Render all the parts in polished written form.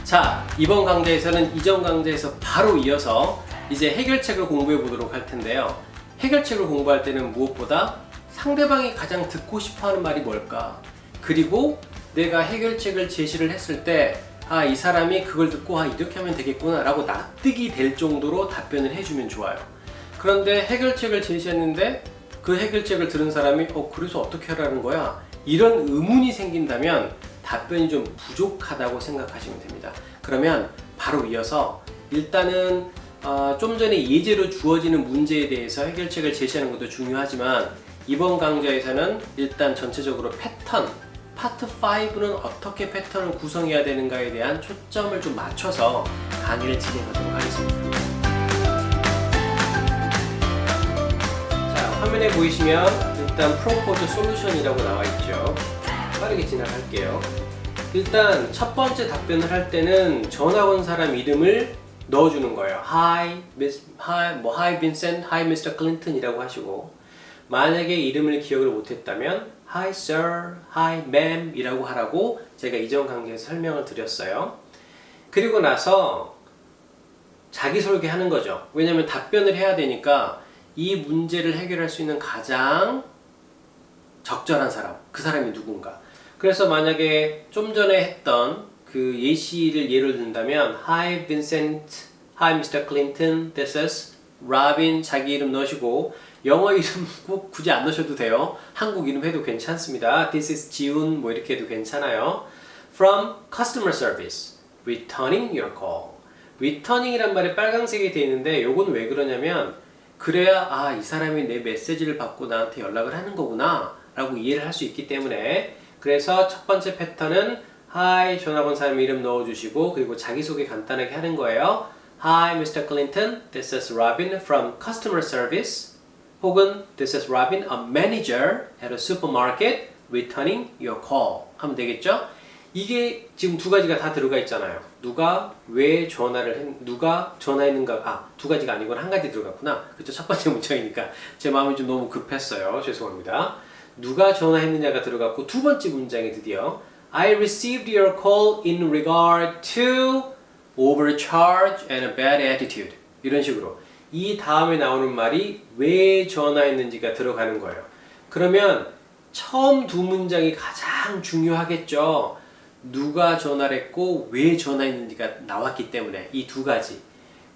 자, 이번 강좌에서는 이전 강좌에서 바로 이어서 이제 해결책을 공부해 보도록 할 텐데요. 해결책을 공부할 때는 무엇보다 상대방이 가장 듣고 싶어 하는 말이 뭘까? 그리고 내가 해결책을 제시를 했을 때 이 사람이 그걸 듣고 이렇게 하면 되겠구나 라고 납득이 될 정도로 답변을 해주면 좋아요. 그런데 해결책을 제시했는데 그 해결책을 들은 사람이 그래서 어떻게 하라는 거야? 이런 의문이 생긴다면 답변이 좀 부족하다고 생각하시면 됩니다. 그러면 바로 이어서 일단은 좀 전에 예제로 주어지는 문제에 대해서 해결책을 제시하는 것도 중요하지만 이번 강좌에서는 일단 전체적으로 패턴, 파트 5는 어떻게 패턴을 구성해야 되는가에 대한 초점을 좀 맞춰서 강의를 진행하도록 하겠습니다. 자, 화면에 보이시면 일단 Propose Solution이라고 나와 있죠. 빠르게 지나갈게요. 일단 첫 번째 답변을 할 때는 전화 온 사람 이름을 넣어주는 거예요. Hi Vincent, Hi Mr. Clinton이라고 하시고, 만약에 이름을 기억을 못했다면 Hi Sir, Hi Ma'am 이라고 하라고 제가 이전 강좌에서 설명을 드렸어요. 그리고 나서 자기소개하는 거죠. 왜냐하면 답변을 해야 되니까 이 문제를 해결할 수 있는 가장 적절한 사람, 그 사람이 누군가. 그래서 만약에 좀 전에 했던 그 예시를 예를 든다면 Hi Vincent, Hi Mr. Clinton, This is Robin, 자기 이름 넣으시고 영어 이름 꼭 굳이 안 넣으셔도 돼요. 한국 이름 해도 괜찮습니다. This is 지훈 뭐 이렇게 해도 괜찮아요. From Customer Service, Returning your call. Returning이란 말이 빨간색이 되어 있는데 요건 왜 그러냐면 그래야 이 사람이 내 메시지를 받고 나한테 연락을 하는 거구나 라고 이해를 할 수 있기 때문에, 그래서 첫 번째 패턴은 Hi, 전화 건 사람 이름 넣어주시고 그리고 자기소개 간단하게 하는 거예요. Hi, Mr. Clinton. This is Robin from Customer Service. 혹은 This is Robin, a manager at a supermarket returning your call. 하면 되겠죠? 이게 지금 두 가지가 다 들어가 있잖아요. 누가 왜 누가 전화했는가, 두 가지가 아니고 한 가지 들어갔구나. 그쵸? 첫 번째 문장이니까 제 마음이 좀 너무 급했어요. 죄송합니다. 누가 전화했느냐가 들어갔고, 두 번째 문장이 드디어 I received your call in regard to overcharge and a bad attitude. 이런 식으로 이 다음에 나오는 말이 왜 전화했는지가 들어가는 거예요. 그러면 처음 두 문장이 가장 중요하겠죠. 누가 전화를 했고 왜 전화했는지가 나왔기 때문에 이 두 가지.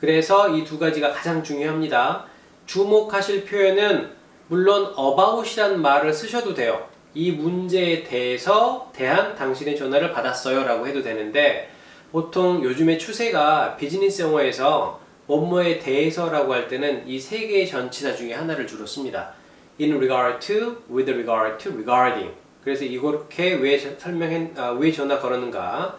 그래서 이 두 가지가 가장 중요합니다. 주목하실 표현은 물론 about이라는 말을 쓰셔도 돼요. 이 문제에 대한 당신의 전화를 받았어요 라고 해도 되는데, 보통 요즘의 추세가 비즈니스 영어에서 뭐뭐에 대해서라고 할 때는 이 세 개의 전치사 중에 하나를 주로 씁니다. In regard to, with regard to, regarding. 그래서 이렇게 왜 전화 걸었는가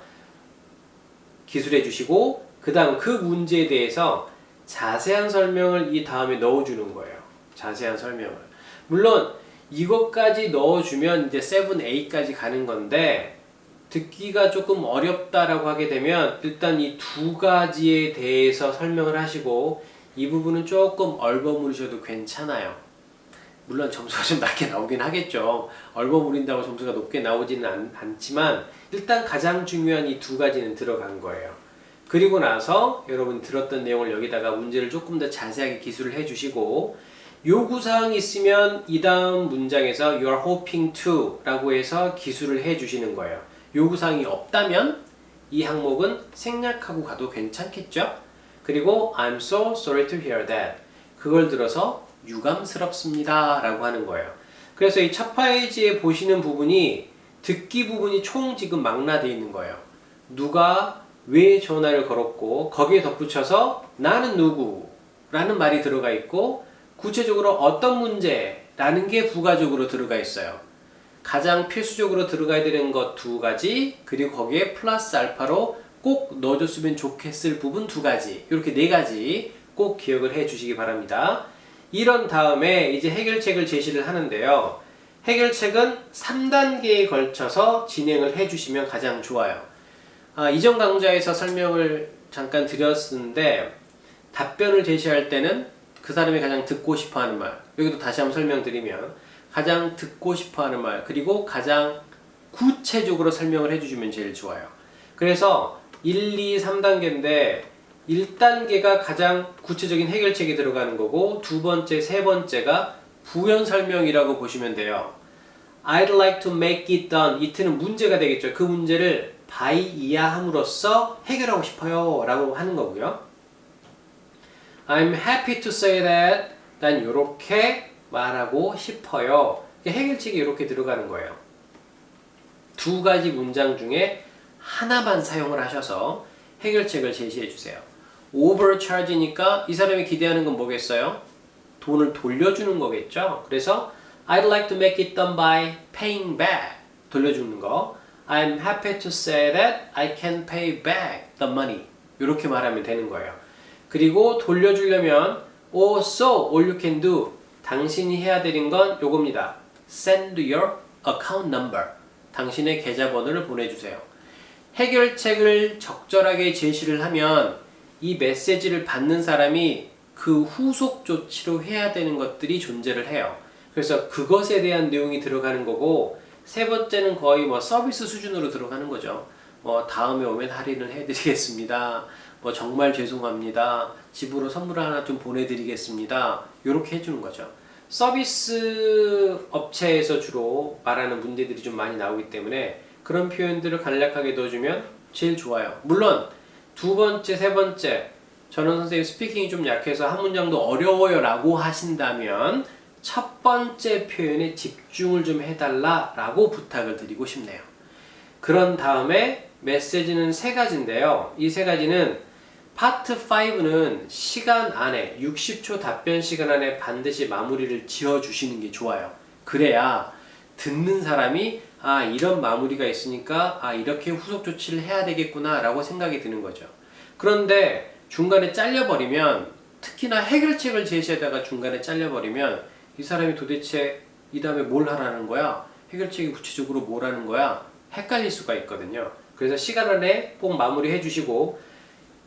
기술해 주시고, 그 다음 그 문제에 대해서 자세한 설명을 이 다음에 넣어주는 거예요. 자세한 설명을. 물론 이것까지 넣어주면 이제 7A까지 가는 건데, 듣기가 조금 어렵다라고 하게 되면 일단 이 두 가지에 대해서 설명을 하시고 이 부분은 조금 얼버무리셔도 괜찮아요. 물론 점수가 좀 낮게 나오긴 하겠죠. 얼버무린다고 점수가 높게 나오지는 않지만 일단 가장 중요한 이 두 가지는 들어간 거예요. 그리고 나서 여러분 들었던 내용을 여기다가 문제를 조금 더 자세하게 기술을 해주시고, 요구사항이 있으면 이 다음 문장에서 You are hoping to 라고 해서 기술을 해주시는 거예요. 요구사항이 없다면 이 항목은 생략하고 가도 괜찮겠죠? 그리고 I'm so sorry to hear that. 그걸 들어서 유감스럽습니다 라고 하는 거예요. 그래서 이 첫 페이지에 보시는 부분이 듣기 부분이 총 지금 망라되어 있는 거예요. 누가 왜 전화를 걸었고 거기에 덧붙여서 나는 누구 라는 말이 들어가 있고, 구체적으로 어떤 문제라는 게 부가적으로 들어가 있어요. 가장 필수적으로 들어가야 되는 것 두 가지, 그리고 거기에 플러스 알파로 꼭 넣어줬으면 좋겠을 부분 두 가지, 이렇게 네 가지 꼭 기억을 해 주시기 바랍니다. 이런 다음에 이제 해결책을 제시를 하는데요. 해결책은 3단계에 걸쳐서 진행을 해 주시면 가장 좋아요. 이전 강좌에서 설명을 잠깐 드렸는데, 답변을 제시할 때는 그 사람이 가장 듣고 싶어 하는 말, 여기도 다시 한번 설명드리면 가장 듣고 싶어 하는 말, 그리고 가장 구체적으로 설명을 해주시면 제일 좋아요. 그래서 1, 2, 3단계인데 1단계가 가장 구체적인 해결책이 들어가는 거고 두 번째, 세 번째가 부연 설명이라고 보시면 돼요. I'd like to make it done. it는 문제가 되겠죠. 그 문제를 by 이하함으로써 해결하고 싶어요 라고 하는 거고요. I'm happy to say that. 난 이렇게 말하고 싶어요. 해결책이 이렇게 들어가는 거예요. 두 가지 문장 중에 하나만 사용을 하셔서 해결책을 제시해 주세요. overcharge니까 이 사람이 기대하는 건 뭐겠어요? 돈을 돌려주는 거겠죠? 그래서 I'd like to make it done by paying back. 돌려주는 거. I'm happy to say that I can pay back the money. 이렇게 말하면 되는 거예요. 그리고 돌려주려면 oh, so all you can do. 당신이 해야 되는 건 요겁니다. Send your account number. 당신의 계좌번호를 보내주세요. 해결책을 적절하게 제시를 하면 이 메시지를 받는 사람이 그 후속 조치로 해야 되는 것들이 존재를 해요. 그래서 그것에 대한 내용이 들어가는 거고 세 번째는 거의 뭐 서비스 수준으로 들어가는 거죠. 뭐 다음에 오면 할인을 해드리겠습니다. 뭐 정말 죄송합니다. 집으로 선물 하나 좀 보내드리겠습니다. 이렇게 해주는 거죠. 서비스 업체에서 주로 말하는 문제들이 좀 많이 나오기 때문에 그런 표현들을 간략하게 넣어주면 제일 좋아요. 물론 두 번째, 세 번째 저는 선생님 스피킹이 좀 약해서 한 문장도 어려워요 라고 하신다면 첫 번째 표현에 집중을 좀 해달라 라고 부탁을 드리고 싶네요. 그런 다음에 메시지는 세 가지인데요. 이 세 가지는 파트 5는 시간 안에 60초 답변 시간 안에 반드시 마무리를 지어주시는 게 좋아요. 그래야 듣는 사람이 아 이런 마무리가 있으니까 아 이렇게 후속 조치를 해야 되겠구나 라고 생각이 드는 거죠. 그런데 중간에 잘려버리면 특히나 해결책을 제시하다가 중간에 잘려버리면 이 사람이 도대체 이 다음에 뭘 하라는 거야? 해결책이 구체적으로 뭘 하는 거야? 헷갈릴 수가 있거든요. 그래서 시간 안에 꼭 마무리해 주시고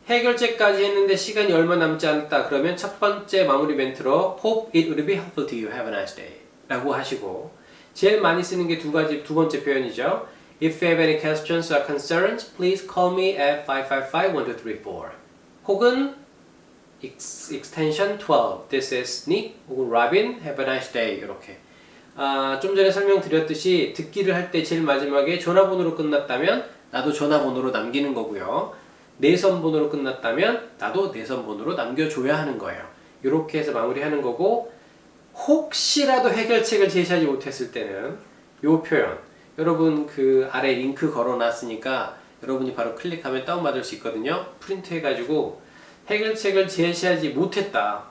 해결책까지 했는데 시간이 얼마 남지 않았다 그러면 첫 번째 마무리 멘트로 Hope it will be helpful to you. Have a nice day 라고 하시고 제일 많이 쓰는 게 두 번째 표현이죠. If you have any questions or concerns, please call me at 555-1234 혹은 extension 12 This is Nick 혹은 Robin. Have a nice day 이렇게 좀 전에 설명드렸듯이 듣기를 할 때 제일 마지막에 전화번호로 끝났다면 나도 전화번호로 남기는 거고요. 내선번호로 끝났다면 나도 내선번호로 남겨줘야 하는 거예요. 이렇게 해서 마무리하는 거고 혹시라도 해결책을 제시하지 못했을 때는 이 표현 여러분 그 아래 링크 걸어놨으니까 여러분이 바로 클릭하면 다운받을 수 있거든요. 프린트 해가지고 해결책을 제시하지 못했다.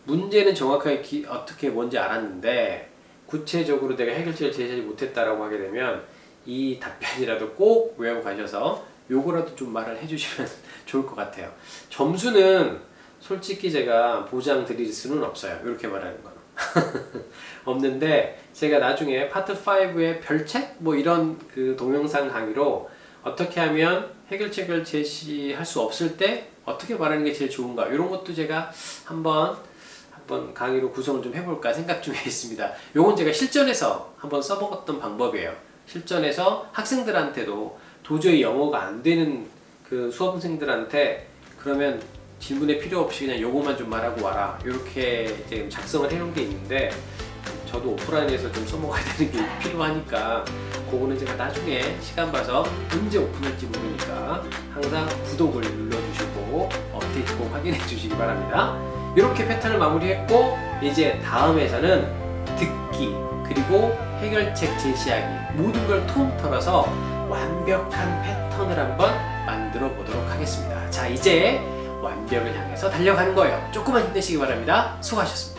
문제는 정확하게 어떻게 뭔지 알았는데 구체적으로 내가 해결책을 제시하지 못했다라고 하게 되면 이 답변이라도 꼭 외우고 가셔서 요거라도 좀 말을 해주시면 좋을 것 같아요. 점수는 솔직히 제가 보장 드릴 수는 없어요. 이렇게 말하는 거는 없는데 제가 나중에 파트 5의 별책 뭐 이런 그 동영상 강의로 어떻게 하면 해결책을 제시할 수 없을 때 어떻게 말하는 게 제일 좋은가 이런 것도 제가 한번 강의로 구성을 좀 해볼까 생각 중에 있습니다. 요건 제가 실전에서 한번 써먹었던 방법이에요. 실전에서 학생들한테도 도저히 영어가 안 되는 그 수험생들한테 그러면 질문에 필요 없이 그냥 요거만 좀 말하고 와라 이렇게 이제 작성을 해놓은 게 있는데 저도 오프라인에서 좀 써먹어야 되는 게 필요하니까 그거는 제가 나중에 시간 봐서 언제 오픈할지 모르니까 항상 구독을 눌러주시고 업데이트 꼭 확인해 주시기 바랍니다. 이렇게 패턴을 마무리했고 이제 다음에서는 듣기 그리고 해결책 제시하기 모든 걸 통틀어서 완벽한 패턴을 한번 만들어 보도록 하겠습니다. 자, 이제 완벽을 향해서 달려가는 거예요. 조금만 힘내시기 바랍니다. 수고하셨습니다.